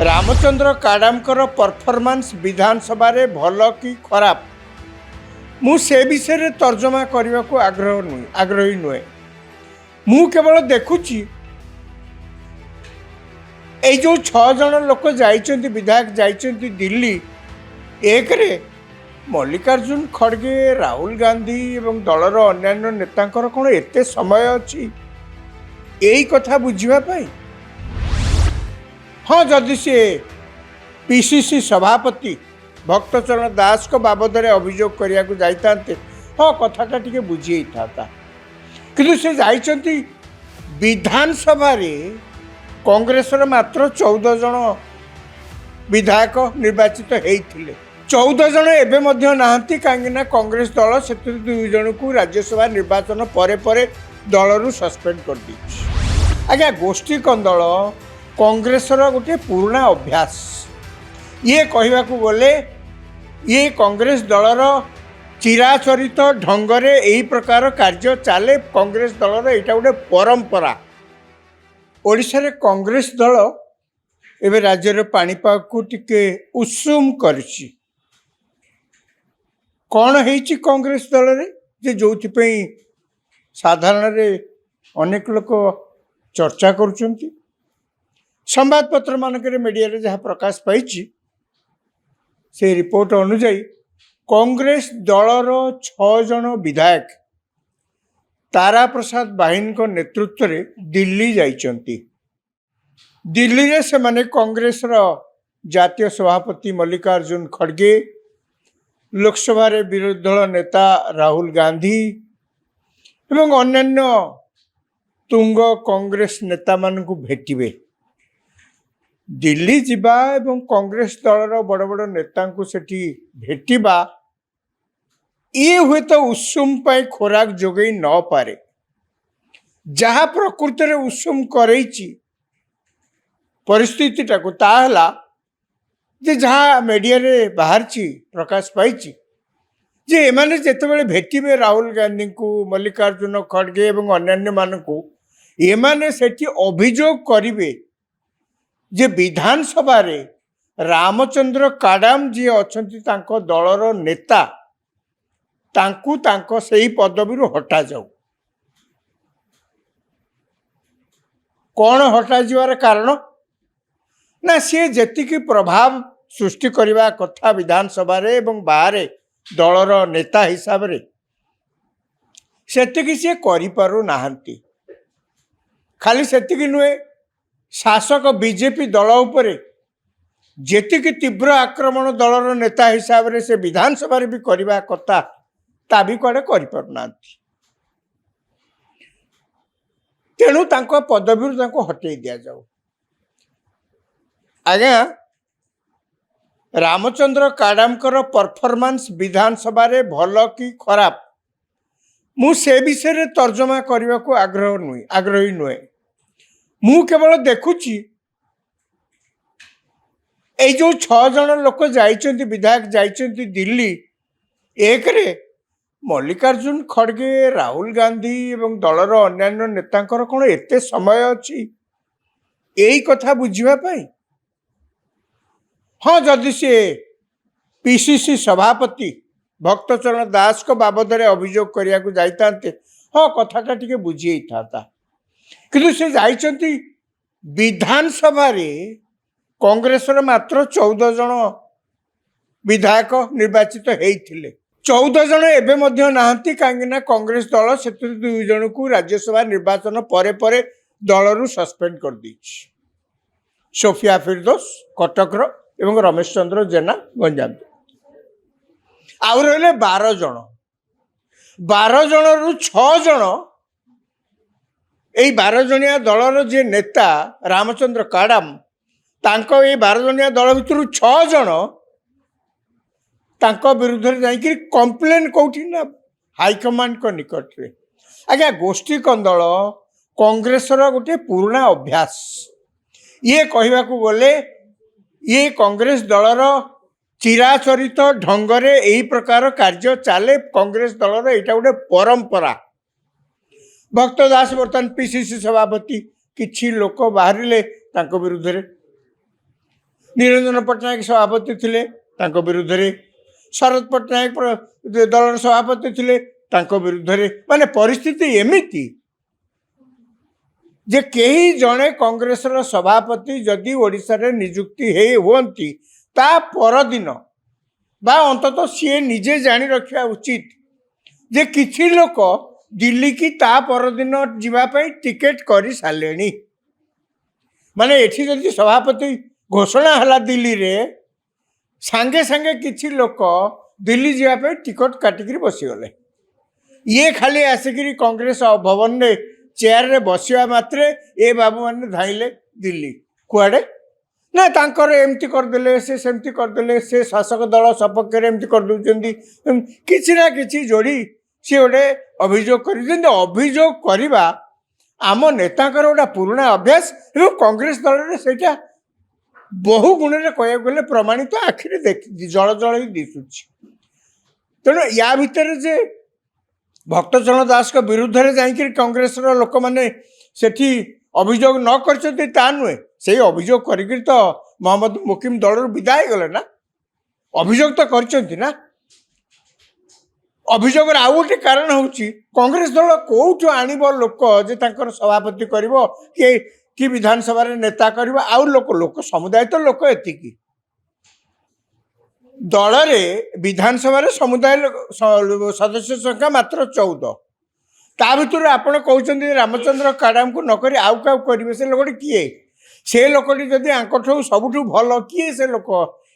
Ramchandra काडामकर performance विधानसभा रे भल कि खराब मुझे विषय तर्जमा करने को आग्रही नुहे। मु केवल देखुची ए जो 6 जन लोक जाइछन्ति विधायक जाइछन्ति दिल्ली एक रे मल्लिकार्जुन खड़गे राहुल गांधी एवं दलर अन्यान्य नेतांकर कौन एते समय अच्छी यही कथा बुझा हाँ जदि सी पीसीसी सभापति भक्तचरण दास को बाबद में अभियोग करने को जाता हाँ कथाटा टी बुझे था कि से जाइछन्ति विधानसभा रे कांग्रेस मात्र 14 जन विधायक निर्वाचित होते 14 जन एवं नहांती कहीं कांग्रेस दल से 2 जन को राज्यसभा निर्वाचन पर दलरू सस्पेंड कर दी। आज्ञा गोष्ठी कंदल कांग्रेस गोटे पुराना अभ्यास ये कहवा गले ये कांग्रेस दलर चिराचरित ढंगरे यही प्रकार कार्य चले कांग्रेस दलर यहाँ गोटे परंपरा। ओडिशा रे कांग्रेस दल एवं राज्य पाणीपाग को टिके उषुम करिछि। कौन है कांग्रेस दल रे जे जो साधारण रे अनेक लोक चर्चा करुछन्ति। संवाद पत्र मानक मीडिया रे जहाँ प्रकाश पाई से रिपोर्ट अनुजाई कांग्रेस दलर 6 जन विधायक तारा प्रसाद बाहिनी को नेतृत्व रे दिल्ली जाइछन्ति। दिल्ली रे से माने कांग्रेस रो जातीय सभापति मल्लिकार्जुन खड़गे लोकसभा रे विरोधी दल नेता राहुल गांधी एवं अन्यान्य तुंग कांग्रेस नेता मान को भेटिबे। दिल्ली जिबा एवं कांग्रेस दलर बड़ बड़ नेता को सेठी भेटिबा ये हुए तो उषुम पाई खोराक जोगई न पारे जहाँ प्रकृति रे उषुम करैछि परिस्थिति टाको ताहला जे जहाँ मीडिया रे बाहर प्रकाश पाई जे एमाने जेतेबेले भेटिबे राहुल गांधी को मल्लिकार्जुन खड़गे एवं अन्यान्य मान को एमाने सेठी अभियोग करिवे जे विधानसभा रे रामचंद्र काडाम जी अछंती तांको दलर नेता तांकू तांको सही पदवी हटा जाऊ। कौन हटा जीवार कारण ना सी जेतिकी प्रभाव सृष्टि करने कथा विधानसभा रे एवं बाहर दलर नेता हिसाब रे सेतिकी सी करि पारु नाहंती। खाली सेतिकी नुहे शासक बीजेपी दल उपरे जेतिकी तीव्र आक्रमण दलर नेता हिसाब रे से विधानसभा रे भी करवा कथा ता भी कड़े कर तेणु तांको पदवी तांको हटई दिया जाऊ। आज्ञा रामचंद्र काडामकर परफॉर्मेंस विधानसभा रे भल कि खराब मुझे विषय तर्जमा करने को आग्रही नुहे। मु केवल देखुची ए जो 6 जन लोक जाइछन्ति विधायक जाइछन्ति दिल्ली एक रे मल्लिकार्जुन खड़गे राहुल गांधी एवं दलर अन्यान्य नेतांकर कौन एते समय अच्छी यही कथा बुझा हाँ जदि सी पीसीसी सभापति भक्तचरण दास को बाबद में अभियोग करने को जाता हाँ कथाटा टी बुझे था कि से जाइछन्ति विधानसभा रे कांग्रेस मात्र 14 जन विधायक निर्वाचित होते 14 जन एवं नहांती कहीं कांग्रेस दल से 2 जन को राज्यसभा निर्वाचन पर दलरू सस्पेंड कर दी। सोफिया फिरदोस कटक एवं रमेश चंद्र जेना गंजाम आउ रहे 12 जन 12 जन रु 6 जन यही 12 जनिया दलर जे नेता रामचंद्र काडाम तांको ये 12 जनिया दल भितर 6 जन तांको विरुद्ध रे जाई कंप्लेन कौटी ना हाईकमांड को निकट रे। आज्ञा गोष्ठी कंदल कांग्रेस गोटे पुराना अभ्यास ये कहवा गले ये कांग्रेस दलर चिराचरित ढंगरे यही प्रकार कार्य चले कांग्रेस दलर यहाँ गोटे परंपरा। भक्त दास बर्तमान पीसीसी सभापति किछि लोक बाहर ତାଙ୍କ ବିରୁଦ୍ଧରେ, ନିରଞ୍ଜନ ପଟ୍ଟନାୟକ ସଭାପତି ଥିଲେ ତାଙ୍କ ବିରୁଦ୍ଧରେ, ଶରଦ ପଟ୍ଟନାୟକ ଦଳର ସଭାପତି ଥିଲେ ତାଙ୍କ ବିରୁଦ୍ଧରେ। ମାନେ ପରିସ୍ଥିତି ଏମିତି ଯେ କେହି ଜଣେ କଂଗ୍ରେସର ସଭାପତି ଯଦି ଓଡ଼ିଶାରେ ନିଯୁକ୍ତି ହୁଅନ୍ତି ତା ପରଦିନ ବା ଅନ୍ତତଃ ସିଏ ନିଜେ ଜାଣି ରଖିବା ଉଚିତ ଯେ କିଛି ଲୋକ ଦିଲ୍ଲୀ କି ତା ପରଦିନ ଯିବା ପାଇଁ ଟିକେଟ କରି ସାରିଲେଣି। ମାନେ ଏଠି ଯଦି ସଭାପତି ଘୋଷଣା ହେଲା ଦିଲ୍ଲୀରେ, ସାଙ୍ଗେ ସାଙ୍ଗେ କିଛି ଲୋକ ଦିଲ୍ଲୀ ଯିବା ପାଇଁ ଟିକଟ କାଟିକିରି ବସିଗଲେ। ଇଏ ଖାଲି ଆସିକିରି କଂଗ୍ରେସ ଭବନରେ ଚେୟାରରେ ବସିବା ମାତ୍ରେ ଏ ବାବୁମାନେ ଧାଇଁଲେ ଦିଲ୍ଲୀ। କୁଆଡ଼େ ନା ତାଙ୍କର ଏମିତି କରିଦେଲେ, ସେ ସେମିତି କରିଦେଲେ, ସେ ଶାସକ ଦଳ ସପକ୍ଷରେ ଏମିତି କରିଦେଉଛନ୍ତି, କିଛି ନା କିଛି ଯୋଡ଼ି ସିଏ ଗୋଟେ ଅଭିଯୋଗ କରିଛନ୍ତି। ଅଭିଯୋଗ କରିବା ଆମ ନେତାଙ୍କର ଗୋଟେ ପୁରୁଣା ଅଭ୍ୟାସ ଏବଂ କଂଗ୍ରେସ ଦଳରେ ସେଇଟା ବହୁ ଗୁଣରେ କହିବାକୁ ଗଲେ ପ୍ରମାଣିତ, ଆଖିରେ ଜଳ ଜଳ ହିଁ ଦିଶୁଛି। ତେଣୁ ୟା ଭିତରେ ଯେ ଭକ୍ତଚରଣ ଦାସଙ୍କ ବିରୁଦ୍ଧରେ ଯାଇକରି କଂଗ୍ରେସର ଲୋକମାନେ ସେଠି ଅଭିଯୋଗ ନ କରିଛନ୍ତି ତା ନୁହେଁ, ସେଇ ଅଭିଯୋଗ କରିକି ତ ମହମ୍ମଦ ମୁକିମ ଦଳରୁ ବିଦାୟ ହେଇଗଲେ ନା, ଅଭିଯୋଗ ତ କରିଛନ୍ତି ନା। ଅଭିଯୋଗର ଆଉ ଗୋଟେ କାରଣ ହେଉଛି କଂଗ୍ରେସ ଦଳ କୋଉଠୁ ଆଣିବ ଲୋକ ଯେ ତାଙ୍କର ସଭାପତି କରିବ କି ବିଧାନସଭାରେ ନେତା କରିବ। ଆଉ ଲୋକ ସମୁଦାୟ ତ ଲୋକ ଏତିକି, ଦଳରେ ବିଧାନସଭାରେ ସମୁଦାୟ ସଦସ୍ୟ ସଂଖ୍ୟା ମାତ୍ର 14। ତା ଭିତରୁ ଆପଣ କହୁଛନ୍ତି ରାମଚନ୍ଦ୍ର କାଡ଼ାମକୁ ନକରି ଆଉ କାହାକୁ କରିବେ। ସେ ଲୋକଟି କିଏ? ସେ ଲୋକଟି ଯଦି ଆଙ୍କଠୁ ସବୁଠୁ ଭଲ, କିଏ ସେ ଲୋକ?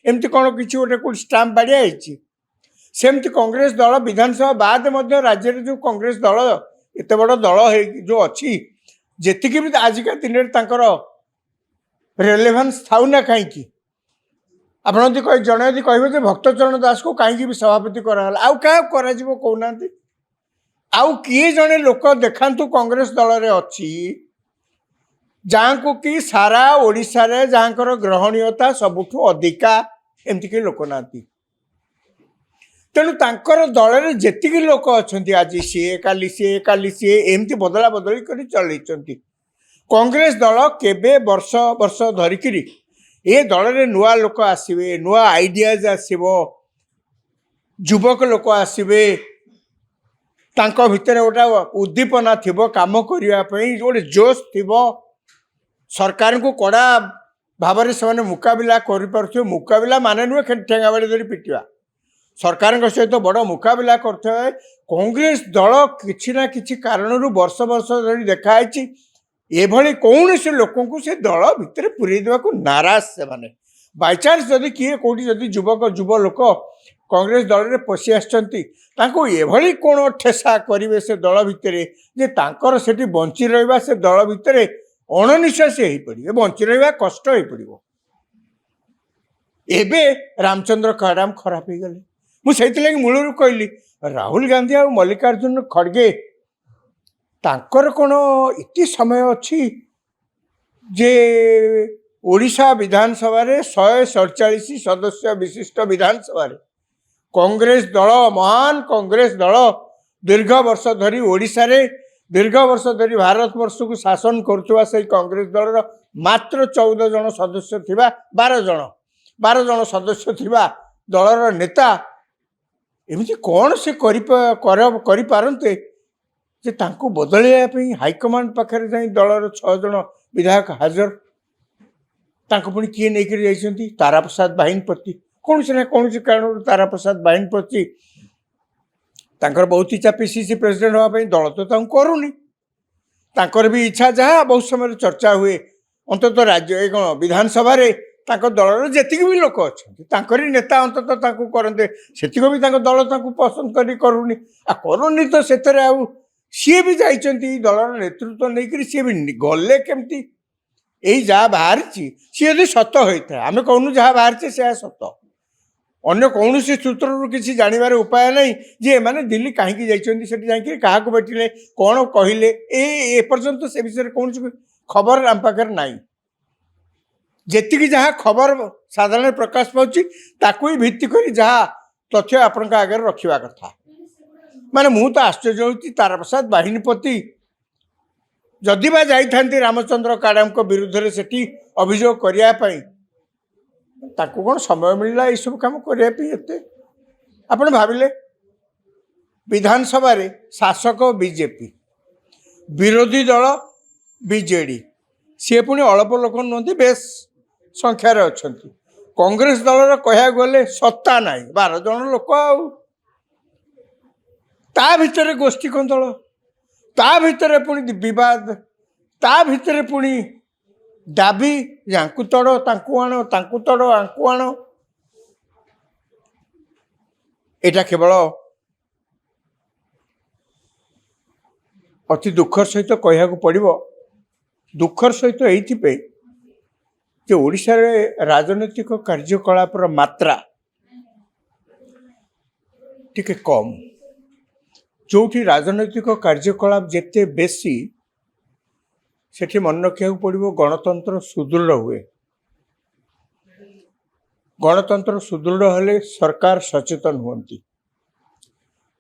ଏମିତି କ'ଣ କିଛି ଗୋଟେ କେଉଁଠି ଷ୍ଟାମ୍ପ ବାଡ଼ିଆ ହେଇଛି? ସେମିତି କଂଗ୍ରେସ ଦଳ ବିଧାନସଭା ବାଦ ମଧ୍ୟ ରାଜ୍ୟରେ ଯେଉଁ କଂଗ୍ରେସ ଦଳ ଏତେ ବଡ଼ ଦଳ ହେଇକି ଯେଉଁ ଅଛି, ଯେତିକି ବି ଆଜିକା ଦିନରେ ତାଙ୍କର ରେଲେଭାନ୍ସ ଥାଉ ନା କାହିଁକି, ଆପଣ ଯଦି ଜଣେ ଯଦି କହିବେ ଯେ ଭକ୍ତଚରଣ ଦାସକୁ କାହିଁକି ବି ସଭାପତି କରାଗଲା, ଆଉ କାହାକୁ କରାଯିବ କହୁନାହାନ୍ତି? ଆଉ କିଏ ଜଣେ ଲୋକ ଦେଖାନ୍ତୁ କଂଗ୍ରେସ ଦଳରେ ଅଛି ଯାହାଙ୍କୁ କି ସାରା ଓଡ଼ିଶାରେ ଯାହାଙ୍କର ଗ୍ରହଣୀୟତା ସବୁଠୁ ଅଧିକା? ଏମିତି କେହି ଲୋକ ନାହାନ୍ତି। ତେଣୁ ତାଙ୍କର ଦଳରେ ଯେତିକି ଲୋକ ଅଛନ୍ତି, ଆଜି ସିଏ କାଲି ସିଏ କାଲି ସିଏ ଏମିତି ବଦଳା ବଦଳି କରି ଚଲେଇଛନ୍ତି। କଂଗ୍ରେସ ଦଳ କେବେ ବର୍ଷ ବର୍ଷ ଧରିକିରି ଏ ଦଳରେ ନୂଆ ଲୋକ ଆସିବେ, ନୂଆ ଆଇଡ଼ିଆଜ ଆସିବ, ଯୁବକ ଲୋକ ଆସିବେ, ତାଙ୍କ ଭିତରେ ଗୋଟେ ଉଦ୍ଦୀପନା ଥିବ କାମ କରିବା ପାଇଁ, ଗୋଟେ ଜୋଶ ଥିବ, ସରକାରଙ୍କୁ କଡ଼ା ଭାବରେ ସେମାନେ ମୁକାବିଲା କରିପାରୁଥିବେ। ମୁକାବିଲା ମାନେ ନୁହେଁ ଠେଙ୍ଗା ବାଡ଼ି ଧରି ପିଟିବା, ସରକାରଙ୍କ ସହିତ ବଡ଼ ମୁକାବିଲା କରୁଥିବେ। କଂଗ୍ରେସ ଦଳ କିଛି ନା କିଛି କାରଣରୁ ବର୍ଷ ବର୍ଷ ଧରି ଦେଖାହେଇଛି ଏଭଳି କୌଣସି ଲୋକଙ୍କୁ ସେ ଦଳ ଭିତରେ ପୁରେଇ ଦେବାକୁ ନାରାଜ। ସେମାନେ ବାଇଚାନ୍ସ ଯଦି କିଏ କେଉଁଠି ଯଦି ଯୁବ ଲୋକ କଂଗ୍ରେସ ଦଳରେ ପଶି ଆସିଛନ୍ତି, ତାଙ୍କୁ ଏଭଳି କ'ଣ ଠେସା କରିବେ ସେ ଦଳ ଭିତରେ ଯେ ତାଙ୍କର ସେଠି ବଞ୍ଚି ରହିବା ସେ ଦଳ ଭିତରେ ଅଣନିଶ୍ୱାସୀ ହେଇପଡ଼ିବେ, ବଞ୍ଚି ରହିବା କଷ୍ଟ ହେଇପଡ଼ିବ। ଏବେ ରାମଚନ୍ଦ୍ର କାଡ଼ାମ ଖରାପ ହେଇଗଲେ। ମୁଁ ସେଇଥିଲାଗି ମୂଳରୁ କହିଲି ରାହୁଲ ଗାନ୍ଧୀ ଆଉ ମଲ୍ଲିକାର୍ଜୁନ ଖଡ଼ଗେ ତାଙ୍କର କ'ଣ ଏତେ ସମୟ ଅଛି ଯେ ଓଡ଼ିଶା ବିଧାନସଭାରେ 147 ସଦସ୍ୟ ବିଶିଷ୍ଟ ବିଧାନସଭାରେ କଂଗ୍ରେସ ଦଳ, ମହାନ କଂଗ୍ରେସ ଦଳ ଦୀର୍ଘ ବର୍ଷ ଧରି ଓଡ଼ିଶାରେ ଦୀର୍ଘ ବର୍ଷ ଧରି ଭାରତବର୍ଷକୁ ଶାସନ କରୁଥିବା ସେଇ କଂଗ୍ରେସ ଦଳର ମାତ୍ର 14 ଜଣ ସଦସ୍ୟ ଥିବା 12 ଜଣ ସଦସ୍ୟ ଥିବା ଦଳର ନେତା ଏମିତି କ'ଣ ସେ କରିପାରନ୍ତେ ଯେ ତାଙ୍କୁ ବଦଳାଇବା ପାଇଁ ହାଇକମାଣ୍ଡ ପାଖରେ ଯାଇ ଦଳର 6 ଜଣ ବିଧାୟକ ହାଜର। ତାଙ୍କୁ ପୁଣି କିଏ ନେଇକରି ଯାଇଛନ୍ତି? ତାରାପ୍ରସାଦ ବାହିନୀପତି। କୌଣସି ନା କୌଣସି କାରଣରୁ ତାରାପ୍ରସାଦ ବାହିନୀପତି ତାଙ୍କର ବହୁତ ଇଚ୍ଛା ପିସିସି ପ୍ରେସିଡେଣ୍ଟ ହେବା ପାଇଁ, ଦଳ ତ ତାଙ୍କୁ କରୁନି। ତାଙ୍କର ବି ଇଚ୍ଛା ଯାହା ବହୁତ ସମୟରେ ଚର୍ଚ୍ଚା ହୁଏ, ଅନ୍ତତଃ ରାଜ୍ୟ ଏ କ'ଣ ବିଧାନସଭାରେ ତାଙ୍କ ଦଳର ଯେତିକି ବି ଲୋକ ଅଛନ୍ତି ତାଙ୍କରି ନେତା ଅନ୍ତତଃ ତାଙ୍କୁ କରନ୍ତେ, ସେତିକି ବି ତାଙ୍କ ଦଳ ତାଙ୍କୁ ପସନ୍ଦ କରି କରୁନି। ଆଉ କରୁନି ତ ସେଥିରେ ଆଉ ସିଏ ବି ଯାଇଛନ୍ତି ଦଳର ନେତୃତ୍ୱ ନେଇକରି, ସିଏ ବି ଗଲେ କେମିତି? ଏଇ ଯାହା ବାହାରିଛି ସିଏ ଯଦି ସତ ହୋଇଥାଏ, ଆମେ କହୁନୁ ଯାହା ବାହାରିଛି ସେୟା ସତ, ଅନ୍ୟ କୌଣସି ସୂତ୍ରରୁ କିଛି ଜାଣିବାର ଉପାୟ ନାହିଁ ଯେ ଏମାନେ ଦିଲ୍ଲୀ କାହିଁକି ଯାଇଛନ୍ତି, ସେଠି ଯାଇକି କାହାକୁ ଭେଟିଲେ, କ'ଣ କହିଲେ, ଏପର୍ଯ୍ୟନ୍ତ ସେ ବିଷୟରେ କୌଣସି ଖବର ଆମ ପାଖରେ ନାହିଁ। ଯେତିକି ଯାହା ଖବର ସାଧାରଣ ପ୍ରକାଶ ପାଉଛି ତାକୁ ହିଁ ଭିତ୍ତି କରି ଯାହା ତଥ୍ୟ ଆପଣଙ୍କ ଆଗରେ ରଖିବା କଥା। ମାନେ ମୁଁ ତ ଆଶ୍ଚର୍ଯ୍ୟ ହେଉଛି, ତାରାପ୍ରସାଦ ବାହିନୀପତି ଯଦି ବା ଯାଇଥାନ୍ତି ରାମଚନ୍ଦ୍ର କାଡ଼ାମଙ୍କ ବିରୁଦ୍ଧରେ ସେଠି ଅଭିଯୋଗ କରିବା ପାଇଁ ତାକୁ କ'ଣ ସମୟ ମିଳିଲା ଏଇସବୁ କାମ କରିବା ପାଇଁ ଏତେ? ଆପଣ ଭାବିଲେ ବିଧାନସଭାରେ ଶାସକ ବିଜେପି, ବିରୋଧୀ ଦଳ ବିଜେଡି, ସିଏ ପୁଣି ଅଳ୍ପ ଲୋକ ନୁହନ୍ତି, ବେଶ ସଂଖ୍ୟାରେ ଅଛନ୍ତି। କଂଗ୍ରେସ ଦଳର କହିବାକୁ ଗଲେ ସତ୍ତା ନାହିଁ, 12 ଜଣ ଲୋକ। ଆଉ ତା ଭିତରେ ଗୋଷ୍ଠୀ କନ୍ଦଳ, ତା ଭିତରେ ପୁଣି ବିବାଦ, ତା ଭିତରେ ପୁଣି ଦାବି, ୟାଙ୍କୁ ତଡ଼ ତାଙ୍କୁ ଆଣ, ତାଙ୍କୁ ତଡ଼ ଆଙ୍କୁ ଆଣ। ଏଇଟା କେବଳ ଅତି ଦୁଃଖର ସହିତ କହିବାକୁ ପଡ଼ିବ। ଦୁଃଖର ସହିତ ଏଇଥିପାଇଁ ଯେ ଓଡ଼ିଶାରେ ରାଜନୈତିକ କାର୍ଯ୍ୟକଳାପର ମାତ୍ରା ଟିକେ କମ୍। ଯେଉଁଠି ରାଜନୈତିକ କାର୍ଯ୍ୟକଳାପ ଯେତେ ବେଶୀ, ସେଠି ମନେ ରଖିବାକୁ ପଡ଼ିବ ଗଣତନ୍ତ୍ର ସୁଦୃଢ଼ ହୁଏ। ଗଣତନ୍ତ୍ର ସୁଦୃଢ଼ ହେଲେ ସରକାର ସଚେତନ ହୁଅନ୍ତି।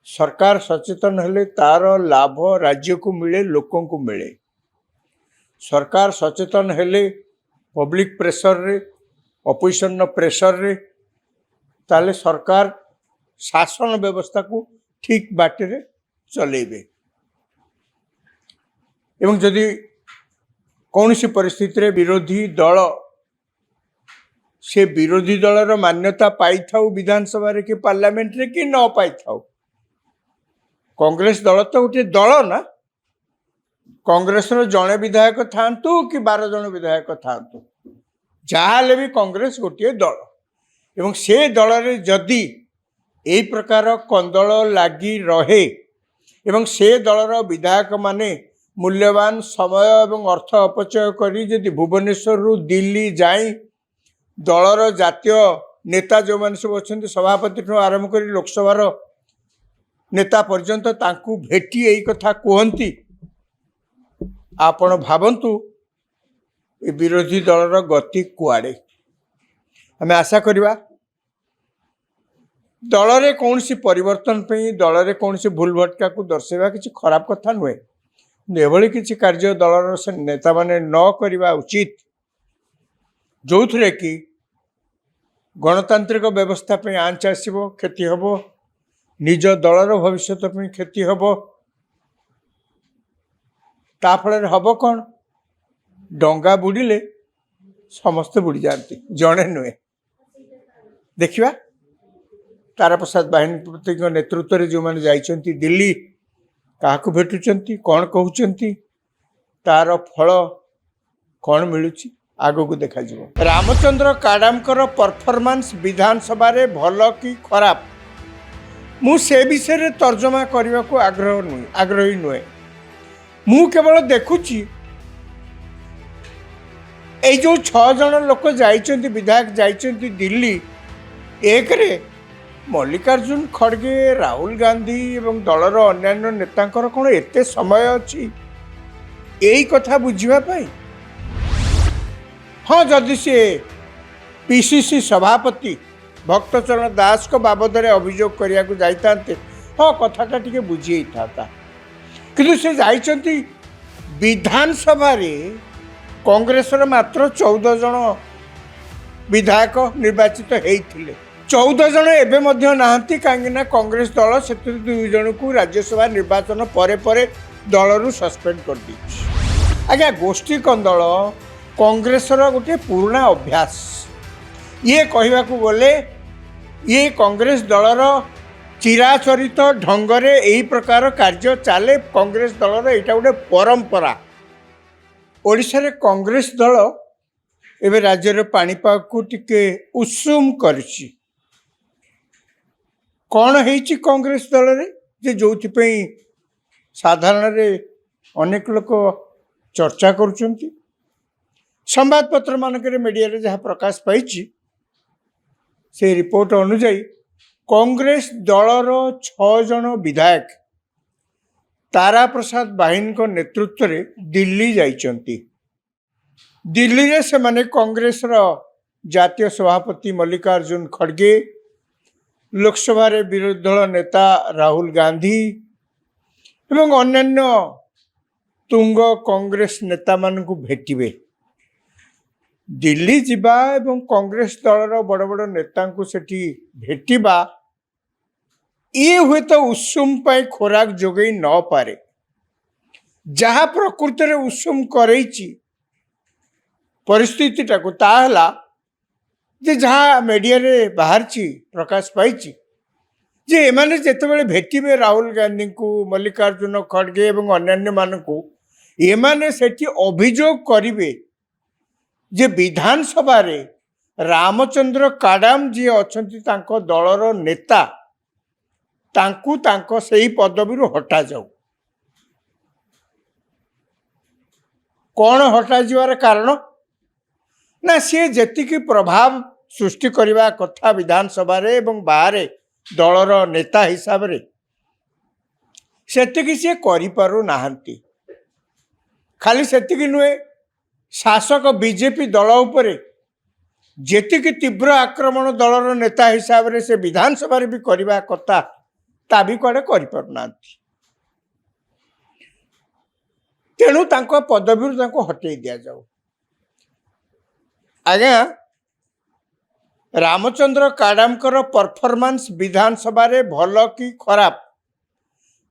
ସରକାର ସଚେତନ ହେଲେ ତାର ଲାଭ ରାଜ୍ୟକୁ ମିଳେ, ଲୋକଙ୍କୁ ମିଳେ। ସରକାର ସଚେତନ ହେଲେ ପବ୍ଲିକ ପ୍ରେସରରେ, ଅପୋଜିସନର ପ୍ରେସରରେ, ତାହେଲେ ସରକାର ଶାସନ ବ୍ୟବସ୍ଥାକୁ ଠିକ୍ ବାଟରେ ଚଲେଇବେ। ଏବଂ ଯଦି କୌଣସି ପରିସ୍ଥିତିରେ ବିରୋଧୀ ଦଳ ସେ ବିରୋଧୀ ଦଳର ମାନ୍ୟତା ପାଇଥାଉ ବିଧାନସଭାରେ କି ପାର୍ଲାମେଣ୍ଟରେ କି ନ ପାଇଥାଉ, କଂଗ୍ରେସ ଦଳ ତ ଗୋଟିଏ ଦଳ ନା। କଂଗ୍ରେସର ଜଣେ ବିଧାୟକ ଥାଆନ୍ତୁ କି 12 ଜଣ ବିଧାୟକ ଥାଆନ୍ତୁ, ଯାହା ହେଲେ ବି କଂଗ୍ରେସ ଗୋଟିଏ ଦଳ। ଏବଂ ସେ ଦଳରେ ଯଦି ଏଇ ପ୍ରକାର କନ୍ଦଳ ଲାଗି ରହେ ଏବଂ ସେ ଦଳର ବିଧାୟକମାନେ ମୂଲ୍ୟବାନ ସମୟ ଏବଂ ଅର୍ଥ ଅପଚୟ କରି ଯଦି ଭୁବନେଶ୍ୱରରୁ ଦିଲ୍ଲୀ ଯାଇ ଦଳର ଜାତୀୟ ନେତା ଯେଉଁମାନେ ସବୁ ଅଛନ୍ତି, ସଭାପତିଠୁ ଆରମ୍ଭ କରି ଲୋକସଭାର ନେତା ପର୍ଯ୍ୟନ୍ତ, ତାଙ୍କୁ ଭେଟି ଏଇ କଥା କୁହନ୍ତି, ଆପଣ ଭାବନ୍ତୁ ଏ ବିରୋଧୀ ଦଳର ଗତି କୁଆଡ଼େ। ଆମେ ଆଶା କରିବା ଦଳରେ କୌଣସି ପରିବର୍ତ୍ତନ ପାଇଁ, ଦଳରେ କୌଣସି ଭୁଲ ଭଟକାକୁ ଦର୍ଶାଇବା କିଛି ଖରାପ କଥା ନୁହେଁ। ଏଭଳି କିଛି କାର୍ଯ୍ୟ ଦଳର ସେ ନେତାମାନେ ନ କରିବା ଉଚିତ, ଯେଉଁଥିରେ କି ଗଣତାନ୍ତ୍ରିକ ବ୍ୟବସ୍ଥା ପାଇଁ ଆଞ୍ଚ ଆସିବ, କ୍ଷତି ହେବ, ନିଜ ଦଳର ଭବିଷ୍ୟତ ପାଇଁ କ୍ଷତି ହେବ। ତା ଫଳରେ ହେବ କ'ଣ? ଡଙ୍ଗା ବୁଡ଼ିଲେ ସମସ୍ତେ ବୁଡ଼ି ଯାଆନ୍ତି, ଜଣେ ନୁହେଁ। ଦେଖିବା ତାରାପ୍ରସାଦ ବାହିନୀପତିଙ୍କ ନେତୃତ୍ୱରେ ଯେଉଁମାନେ ଯାଇଛନ୍ତି ଦିଲ୍ଲୀ, କାହାକୁ ଭେଟୁଛନ୍ତି, କ'ଣ କହୁଛନ୍ତି, ତାର ଫଳ କ'ଣ ମିଳୁଛି, ଆଗକୁ ଦେଖାଯିବ। ରାମଚନ୍ଦ୍ର କାଡ଼ାମଙ୍କର ପରଫର୍ମାନ୍ସ ବିଧାନସଭାରେ ଭଲ କି ଖରାପ, ମୁଁ ସେ ବିଷୟରେ ତର୍ଜମା କରିବାକୁ ଆଗ୍ରହୀ ନୁହେଁ। ମୁଁ କେବଳ ଦେଖୁଛି ଏଇ ଯେଉଁ 6 ଜଣ ଲୋକ ଯାଇଛନ୍ତି, ବିଧାୟକ ଯାଇଛନ୍ତି ଦିଲ୍ଲୀ, ଏକରେ ମଲ୍ଲିକାର୍ଜୁନ ଖଡ଼ଗେ, ରାହୁଲ ଗାନ୍ଧୀ ଏବଂ ଦଳର ଅନ୍ୟାନ୍ୟ ନେତାଙ୍କର କ'ଣ ଏତେ ସମୟ ଅଛି ଏଇ କଥା ବୁଝିବା ପାଇଁ? ହଁ, ଯଦି ସେ ପିସିସି ସଭାପତି ଭକ୍ତଚରଣ ଦାସଙ୍କ ବାବଦରେ ଅଭିଯୋଗ କରିବାକୁ ଯାଇଥାନ୍ତେ, ହଁ କଥାଟା ଟିକେ ବୁଝି ହେଇଥାନ୍ତା। କିନ୍ତୁ ସେ ଯାଇଛନ୍ତି ବିଧାନସଭାରେ, କଂଗ୍ରେସର ମାତ୍ର 14 ଜଣ ବିଧାୟକ ନିର୍ବାଚିତ ହେଇଥିଲେ। 14 ଜଣ ଏବେ ମଧ୍ୟ ନାହାନ୍ତି, କାହିଁକିନା କଂଗ୍ରେସ ଦଳ ସେଥିରୁ 2 ଜଣଙ୍କୁ ରାଜ୍ୟସଭା ନିର୍ବାଚନ ପରେ ପରେ ଦଳରୁ ସସ୍ପେଣ୍ଡ କରିଦେଇଛି। ଆଜ୍ଞା, ଗୋଷ୍ଠୀ କନ୍ଦଳ କଂଗ୍ରେସର ଗୋଟିଏ ପୁରୁଣା ଅଭ୍ୟାସ। ଇଏ କହିବାକୁ ଗଲେ ଇଏ କଂଗ୍ରେସ ଦଳର ଚିରାଚରିତ ଢଙ୍ଗରେ ଏହି ପ୍ରକାର କାର୍ଯ୍ୟ ଚାଲେ। କଂଗ୍ରେସ ଦଳର ଏଇଟା ଗୋଟେ ପରମ୍ପରା। ଓଡ଼ିଶାରେ କଂଗ୍ରେସ ଦଳ ଏବେ ରାଜ୍ୟର ପାଣିପାଗକୁ ଟିକେ ଉଷୁମ କରିଛି। କ'ଣ ହେଇଛି କଂଗ୍ରେସ ଦଳରେ ଯେ ଯେଉଁଥିପାଇଁ ସାଧାରଣରେ ଅନେକ ଲୋକ ଚର୍ଚ୍ଚା କରୁଛନ୍ତି? ସମ୍ବାଦପତ୍ରମାନଙ୍କରେ, ମିଡ଼ିଆରେ ଯାହା ପ୍ରକାଶ ପାଇଛି, ସେ ରିପୋର୍ଟ ଅନୁଯାୟୀ କଂଗ୍ରେସ ଦଳର 6 ଜଣ ବିଧାୟକ ତାରାପ୍ରସାଦ ବାହିନୀଙ୍କ ନେତୃତ୍ୱରେ ଦିଲ୍ଲୀ ଯାଇଛନ୍ତି। ଦିଲ୍ଲୀରେ ସେମାନେ କଂଗ୍ରେସର ଜାତୀୟ ସଭାପତି ମଲ୍ଲିକାର୍ଜୁନ ଖଡ଼ଗେ, ଲୋକସଭାରେ ବିରୋଧୀ ଦଳ ନେତା ରାହୁଲ ଗାନ୍ଧୀ ଏବଂ ଅନ୍ୟାନ୍ୟ ତୁଙ୍ଗ କଂଗ୍ରେସ ନେତାମାନଙ୍କୁ ଭେଟିବେ। ଦିଲ୍ଲୀ ଯିବା ଏବଂ କଂଗ୍ରେସ ଦଳର ବଡ଼ ବଡ଼ ନେତାଙ୍କୁ ସେଠି ଭେଟିବା ଇଏ ହୁଏତ ଉଷୁମ ପାଇଁ ଖୋରାକ ଯୋଗାଇ ନପାରେ। ଯାହା ପ୍ରକୃତରେ ଉଷୁମ କରେଇଛି ପରିସ୍ଥିତିଟାକୁ ତାହା ହେଲା ଯେ ଯାହା ମିଡ଼ିଆରେ ବାହାରିଛି ପ୍ରକାଶ ପାଇଛି ଯେ ଏମାନେ ଯେତେବେଳେ ଭେଟିବେ ରାହୁଲ ଗାନ୍ଧୀଙ୍କୁ, ମଲ୍ଲିକାର୍ଜୁନ ଖଡ଼ଗେ ଏବଂ ଅନ୍ୟାନ୍ୟମାନଙ୍କୁ, ଏମାନେ ସେଠି ଅଭିଯୋଗ କରିବେ ଯେ ବିଧାନସଭାରେ ରାମଚନ୍ଦ୍ର କାଡାମ ଯିଏ ଅଛନ୍ତି ତାଙ୍କ ଦଳର ନେତା, ତାଙ୍କୁ ତାଙ୍କ ସେହି ପଦବୀରୁ ହଟାଯାଉ। କ'ଣ ହଟାଯିବାର କାରଣ? ନା ସିଏ ଯେତିକି ପ୍ରଭାବ ସୃଷ୍ଟି କରିବା କଥା ବିଧାନସଭାରେ ଏବଂ ବାହାରେ ଦଳର ନେତା ହିସାବରେ ସେତିକି ସିଏ କରିପାରୁନାହାନ୍ତି। ଖାଲି ସେତିକି ନୁହେଁ, ଶାସକ ବିଜେପି ଦଳ ଉପରେ ଯେତିକି ତୀବ୍ର ଆକ୍ରମଣ ଦଳର ନେତା ହିସାବରେ ସେ ବିଧାନସଭାରେ ବି କରିବା କଥା ତା ବି କୁଆଡ଼େ କରିପାରୁନାହାନ୍ତି। ତେଣୁ ତାଙ୍କ ପଦବୀରୁ ତାଙ୍କୁ ହଟେଇ ଦିଆଯାଉ। ଆଜ୍ଞା, ରାମଚନ୍ଦ୍ର କାଡାମଙ୍କର ପରଫର୍ମାନ୍ସ ବିଧାନସଭାରେ ଭଲ କି ଖରାପ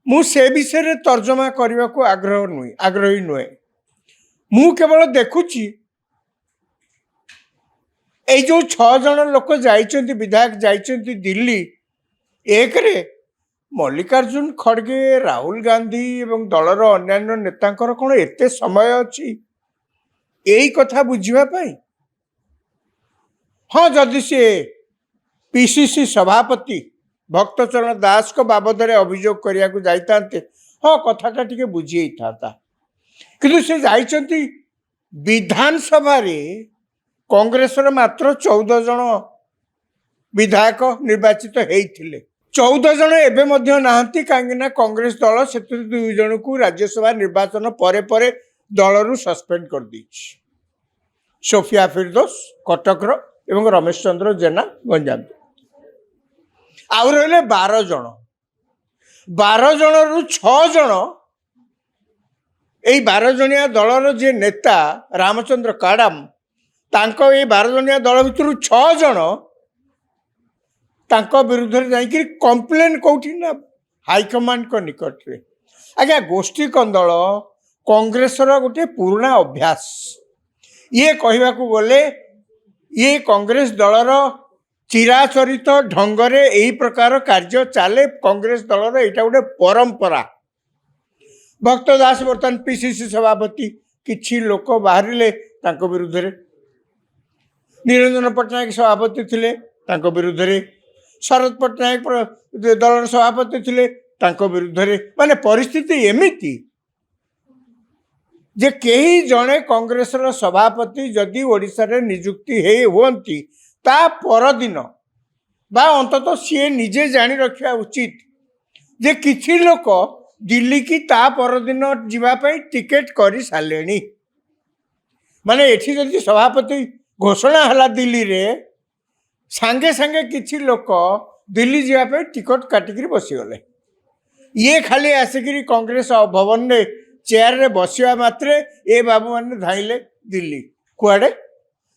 ମୁଁ ସେ ବିଷୟରେ ତର୍ଜମା କରିବାକୁ ଆଗ୍ରହୀ ନୁହେଁ। ମୁଁ କେବଳ ଦେଖୁଛି ଏଇ ଯେଉଁ 6 ଜଣ ଲୋକ ଯାଇଛନ୍ତି, ବିଧାୟକ ଯାଇଛନ୍ତି ଦିଲ୍ଲୀ, ଏକରେ ମଲ୍ଲିକାର୍ଜୁନ ଖଡ଼ଗେ, ରାହୁଲ ଗାନ୍ଧୀ ଏବଂ ଦଳର ଅନ୍ୟାନ୍ୟ ନେତାଙ୍କର କ'ଣ ଏତେ ସମୟ ଅଛି ଏଇ କଥା ବୁଝିବା ପାଇଁ? ହଁ, ଯଦି ସିଏ ପିସିସି ସଭାପତି ଭକ୍ତଚରଣ ଦାସଙ୍କ ବାବଦରେ ଅଭିଯୋଗ କରିବାକୁ ଯାଇଥାନ୍ତେ, ହଁ କଥାଟା ଟିକେ ବୁଝି ହେଇଥାନ୍ତା। କିନ୍ତୁ ସେ ଯାଇଛନ୍ତି ବିଧାନସଭାରେ କଂଗ୍ରେସର ମାତ୍ର 14 ଜଣ ବିଧାୟକ ନିର୍ବାଚିତ ହେଇଥିଲେ। 14 ଜଣ ଏବେ ମଧ୍ୟ ନାହାନ୍ତି, କାହିଁକି ନା କଂଗ୍ରେସ ଦଳ ସେଥିରୁ 2 ଜଣଙ୍କୁ ରାଜ୍ୟସଭା ନିର୍ବାଚନ ପରେ ପରେ ଦଳରୁ ସସ୍ପେଣ୍ଡ କରିଦେଇଛି। ସୋଫିଆ ଫିରଦୋଷ କଟକର ଏବଂ ରମେଶ ଚନ୍ଦ୍ର ଜେନା ଗଞ୍ଜାମ। ଆଉ ରହିଲେ 12 ଜଣ। 12 ଜଣରୁ 6 ଜଣ ଏଇ 12 ଜଣିଆ ଦଳର ଯିଏ ନେତା ରାମଚନ୍ଦ୍ର କାଡାମ, ତାଙ୍କ ଏଇ 12 ଜଣିଆ ଦଳ ଭିତରୁ 6 ଜଣ ତାଙ୍କ ବିରୁଦ୍ଧରେ ଯାଇକି କମ୍ପ୍ଲେନ୍ କୋଉଠି ନା ହାଇକମାଣ୍ଡଙ୍କ ନିକଟରେ। ଆଜ୍ଞା, ଗୋଷ୍ଠୀ କନ୍ଦଳ କଂଗ୍ରେସର ଗୋଟେ ପୁରୁଣା ଅଭ୍ୟାସ। ଇଏ କହିବାକୁ ଗଲେ ଇଏ କଂଗ୍ରେସ ଦଳର ଚିରାଚରିତ ଢଙ୍ଗରେ ଏହି ପ୍ରକାର କାର୍ଯ୍ୟ ଚାଲେ। କଂଗ୍ରେସ ଦଳର ଏଇଟା ଗୋଟେ ପରମ୍ପରା। ଭକ୍ତ ଦାସ ବର୍ତ୍ତମାନ ପିସିସି ସଭାପତି, କିଛି ଲୋକ ବାହାରିଲେ ତାଙ୍କ ବିରୁଦ୍ଧରେ। ନିରଞ୍ଜନ ପଟ୍ଟନାୟକ ସଭାପତି ଥିଲେ, ତାଙ୍କ ବିରୁଦ୍ଧରେ। ଶରଦ ପଟ୍ଟନାୟକ ଦଳର ସଭାପତି ଥିଲେ, ତାଙ୍କ ବିରୁଦ୍ଧରେ। ମାନେ ପରିସ୍ଥିତି ଏମିତି ଯେ କେହି ଜଣେ କଂଗ୍ରେସର ସଭାପତି ଯଦି ଓଡ଼ିଶାରେ ନିଯୁକ୍ତି ହୁଅନ୍ତି, ତା ପରଦିନ ବା ଅନ୍ତତଃ ସିଏ ନିଜେ ଜାଣି ରଖିବା ଉଚିତ ଯେ କିଛି ଲୋକ ଦିଲ୍ଲୀ କି ତା ପରଦିନ ଯିବା ପାଇଁ ଟିକେଟ କରିସାରିଲେଣି। ମାନେ ଏଠି ଯଦି ସଭାପତି ଘୋଷଣା ହେଲା ଦିଲ୍ଲୀରେ, ସାଙ୍ଗେ ସାଙ୍ଗେ କିଛି ଲୋକ ଦିଲ୍ଲୀ ଯିବା ପାଇଁ ଟିକଟ କାଟିକିରି ବସିଗଲେ। ଇଏ ଖାଲି ଆସିକିରି କଂଗ୍ରେସ ଭବନରେ ଚେୟାରରେ ବସିବା ମାତ୍ରେ ଏ ବାବୁମାନେ ଧାଇଁଲେ ଦିଲ୍ଲୀ। କୁଆଡ଼େ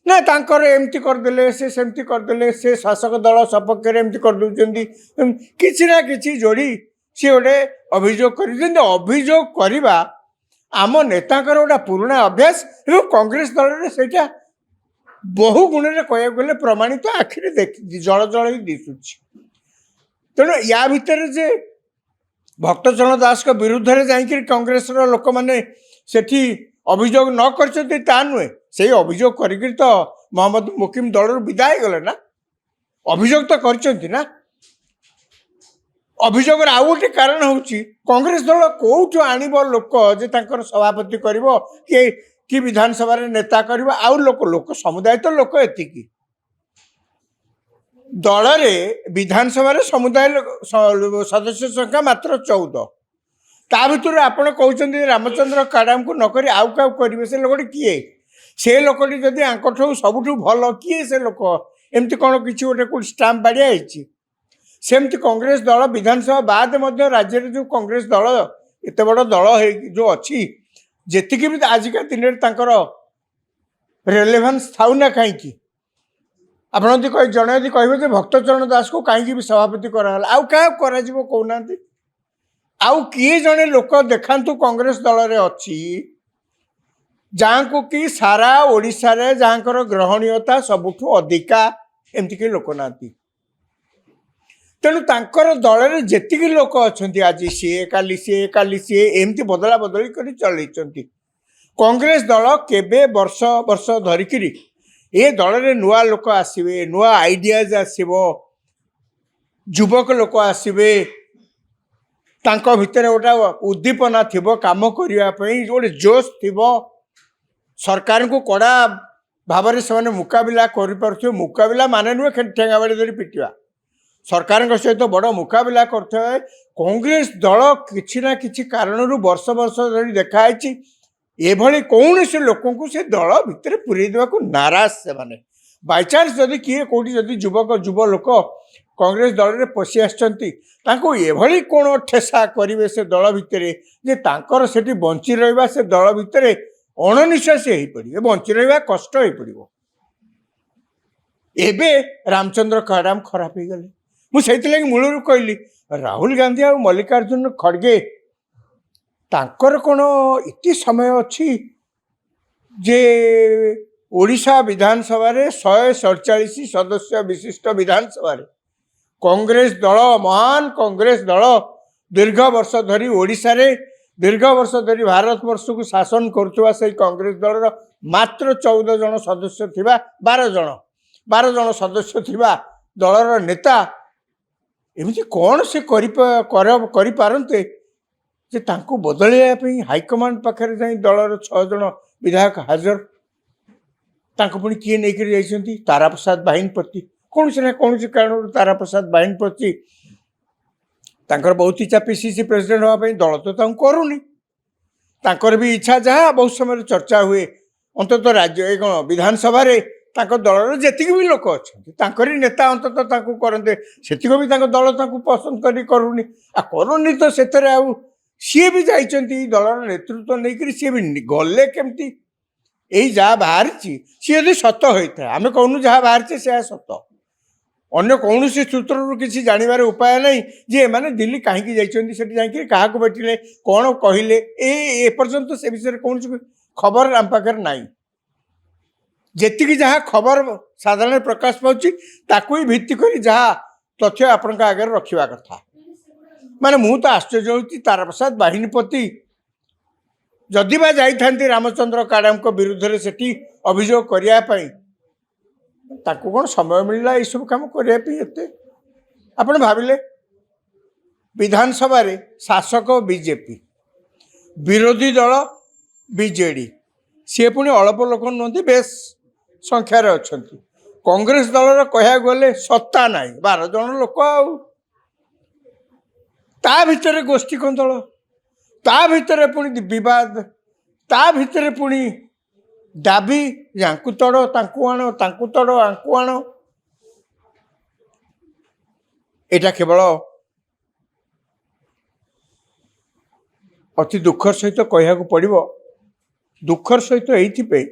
ନା ତାଙ୍କର ଏମିତି କରିଦେଲେ, ସେ ସେମିତି କରିଦେଲେ, ସେ ଶାସକ ଦଳ ସପକ୍ଷରେ ଏମିତି କରିଦେଉଛନ୍ତି, କିଛି ନା କିଛି ଯୋଡ଼ି ସିଏ ଗୋଟେ ଅଭିଯୋଗ କରିଛନ୍ତି। ଅଭିଯୋଗ କରିବା ଆମ ନେତାଙ୍କର ଗୋଟେ ପୁରୁଣା ଅଭ୍ୟାସ ଏବଂ କଂଗ୍ରେସ ଦଳରେ ସେଇଟା ବହୁ ଗୁଣରେ କହିବାକୁ ଗଲେ ପ୍ରମାଣିତ, ଆଖିରେ ଜଳ ଜଳ ହିଁ ଦିଶୁଛି। ତେଣୁ ୟା ଭିତରେ ଯେ ଭକ୍ତଚରଣ ଦାସଙ୍କ ବିରୁଦ୍ଧରେ ଯାଇକିରି କଂଗ୍ରେସର ଲୋକମାନେ ସେଠି ଅଭିଯୋଗ ନ କରିଛନ୍ତି ତା ନୁହେଁ। ସେଇ ଅଭିଯୋଗ କରିକିରି ତ ମହମ୍ମଦ ମୁକିମ ଦଳରୁ ବିଦା ହେଇଗଲେ ନା। ଅଭିଯୋଗ ତ କରିଛନ୍ତି ନା। ଅଭିଯୋଗର ଆଉ ଗୋଟେ କାରଣ ହେଉଛି କଂଗ୍ରେସ ଦଳ କୋଉଠୁ ଆଣିବ ଲୋକ ଯେ ତାଙ୍କର ସଭାପତି କରିବ କି ବିଧାନସଭାରେ ନେତା କରିବ। ଆଉ ଲୋକ ସମୁଦାୟ ତ ଲୋକ ଏତିକି। ଦଳରେ ବିଧାନସଭାରେ ସମୁଦାୟ ସଦସ୍ୟ ସଂଖ୍ୟା ମାତ୍ର 14। ତା ଭିତରୁ ଆପଣ କହୁଛନ୍ତି ରାମଚନ୍ଦ୍ର କାଡାମକୁ ନକରି ଆଉ କାହାକୁ କରିବେ। ସେ ଲୋକଟି କିଏ? ସେ ଲୋକଟି ଯଦି ଆଙ୍କଠୁ ସବୁଠୁ ଭଲ, କିଏ ସେ ଲୋକ? ଏମିତି କ'ଣ କିଛି ଗୋଟେ କୋଉଠି ଷ୍ଟାମ୍ପ ବାଡ଼ିଆ ହେଇଛି? ସେମିତି କଂଗ୍ରେସ ଦଳ ବିଧାନସଭା ବାଦ ମଧ୍ୟ ରାଜ୍ୟରେ ଯେଉଁ କଂଗ୍ରେସ ଦଳ ଏତେ ବଡ଼ ଦଳ ହେଇକି ଯେଉଁ ଅଛି, ଯେତିକି ବି ଆଜିକା ଦିନରେ ତାଙ୍କର रेलेभान्स थाउ ना कहीं आप जड़े यदि कहे जे भक्तचरण दास को कहीं सभापति कराला आउ क्या कहना आउ किए जड़े लोक देखा कांग्रेस दल में अच्छी जहाँ को कि सारा ओडिशा रे जहाँकर ग्रहणीयता सबुठू अधिका एमती के लोक ना तेणु तांकर दल में जेतिकी लोक अच्छा आज सी एमती बदला बदली कर चल कांग्रेस दल केबे वर्ष वर्ष धरिकी ए दल में नुआ लोक आसवे नुआ आइडियाज आसव युवक लोक आसवे तांको भितर गोटा उद्दीपना थिबो काम करने गोटे जोश थिबो सरकार को कड़ा भाव से मुकाबिला कर मुकाबिला माने नुहे ठेंगा बाड़ी धरी पिटिया सरकार सहित बड़ मुकाबिला करते कांग्रेस दल किसी ना किसी कारण वर्ष वर्ष धरी देखाई एभली कौन से लोक से दल भितर पूरे देवाक नाराज से माने बाईचान्स जदि किए कौटी जदि युव लोक कांग्रेस दल में पशि आभली कौन ठेसा करेंगे से दल भितर जे तांकर सेठी बंची रहा से दल भितर अणनिश्वासी हो पड़े बंची रहा कष्ट हो पड़ो एबे रामचंद्र काराम खराब हो गले मुझे मूलर कहली राहुल गांधी और मल्लिकार्जुन खड़गे तांकर कौन इति समय अच्छी जे ओडिशा विधानसभा 147 सदस्य विशिष्ट विधानसभा कांग्रेस दल महान कांग्रेस दल दीर्घ वर्ष धरी ओडिशा रे दीर्घ वर्ष धरी भारत वर्ष को शासन करुवा से कांग्रेस दल मात्र 14 जन सदस्य थिबा 12 जन सदस्य थिबा दलर नेता एमती कौन से करि पारन्ते जे तांको बदलैया हाईकमांड पाखे जाई दलर 6 जन विधायक हाजर तांको पुणी किए नहीं जाइछंती तारा प्रसाद बाहिनीपति कौन से ना कौन से कारण तारा प्रसाद बाहिनीपति तांकर बहुत इच्छा पीसीसी प्रेसिडेंट होगा दल तो करूनी तांकर भी इच्छा जहाँ बहुत समय चर्चा हुए अंततः राज्य कौन विधानसभा रे दल जी भी लोक अच्छा नेता अंततः करते से भी दल पसंद करूनी करूनी तो से सी भी जाइए दलर नेतृत्व नहीं सी भी गले केमती यही जहाँ बाहर सी यदि सत होता है आम कहूँ जहाँ बाहर से सत अन्य कौन सूत्र किसी जानवर उपाय नहीं जे मैंने दिल्ली कहीं जाइए क्या भेटिले कौन कहले एपर्यंत से विषय कौन खबर आम पाखे ना जी जहाँ खबर साधारण प्रकाश पाँच ही भित्ति कर जहाँ तथ्य आपण आगे रखा कथा माने मु तो आश्चर्य होती तारा प्रसाद बाहिनीपति जदि बा जाइथांती रामचंद्र काड़ाम विरुद्ध में सेठी अभियोग करने ताकू कौन समय मिलला ये सब काम करने आपण भाविले विधानसभा रे शासक बीजेपी विरोधी दल बीजेडी सी पुणी अल्प लोक नुहति बेस संख्यार अच्छा कांग्रेस दलर कह गले सत्ता ना 12 जन लोक ता भितर गोष्ठी कंदल ता भितर पुणी विवाद ता भितर पुणी दाबी यांकु तड़ तांकु आण तांकु तड़ आंकु आण एटा केवल अति दुखर सहित कह पड़ो दुखर सहित ये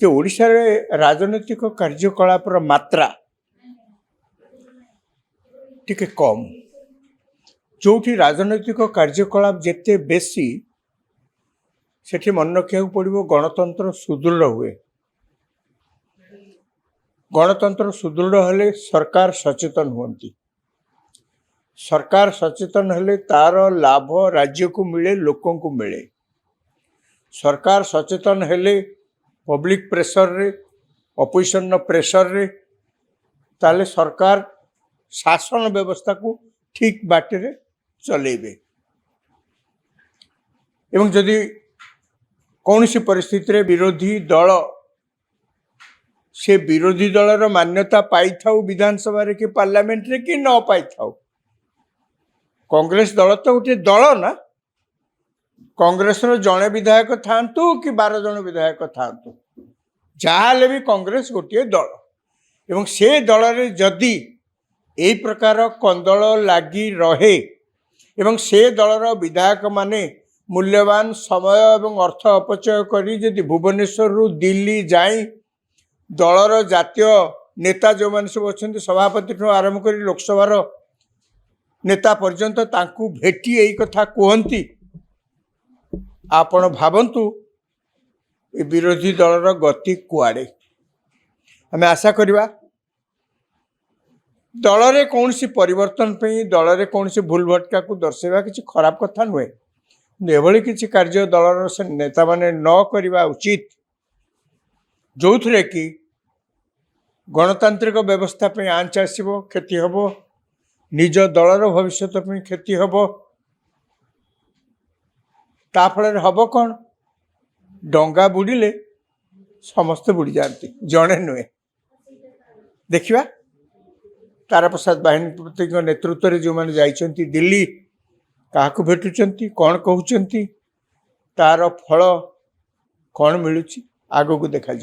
जे ओडिशा रे राजनैतिक कार्यकलापर मात्रा टिके कम जो राजनैतिक कार्यकलाप जिते बेसी सेठी मन रखा पड़ो गणतंत्र सुदृढ़ हुए गणतंत्र सुदृढ़ हेले सरकार सचेतन हुंती सरकार सचेतन हेले तार लाभ राज्य को मिले लोकों को मिले सरकार सचेतन हेले पब्लिक प्रेशर रे अपोजिशन प्रेशर रे ताले सरकार शासन व्यवस्था को ठीक बाटे चलेबे एवं जदि कौन सी परिस्थिति रे विरोधी दल से विरोधी दलर मान्यता पाई थाउ विधानसभा रे कि पार्लियामेंट रे कि न पाई थाउ कांग्रेस दल तो गोटे दल ना कांग्रेस जड़े विधायक थांतु कि 12 जन विधायक थांतु जहाँ भी कांग्रेस गोटे दल एवं से दल रे जदि यही प्रकार कंदल लगी रहे एवं से दलर विधायक माने मूल्यवान समय एवं अर्थ अपचय करी जदि भुवनेश्वर रु दिल्ली जाई दलर जातीय नेता जो मैंने सब अच्छा सभापति आरंभ कर लोकसभार नेता पर्यंत तांकू भेटी यही कथा कहती आपण भावतु ए विरोधी दलर गति कुआड़े आम आशा करवा दल कौन सी परिवर्तन पे दल कौन सी भूल भटका को दर्शाइबा किसी खराब कथा नुहे एभली किसी कार्य दलर से नेता माने न करवा उचित जो थे कि गणतांत्रिक व्यवस्था पे आंच आसब क्षति हम निज दलर भविष्य क्षति हम ताफल हम कौन डंगा बुड़िले समस्ते बुड़ी जाती जड़े नुहे देखा तारा प्रसाद बाहिनी नेतृत्व में जो मैंने जाइछंती दिल्ली क्या भेटुंट कौन कहते तार फल कौन मिलूँ आग को देखा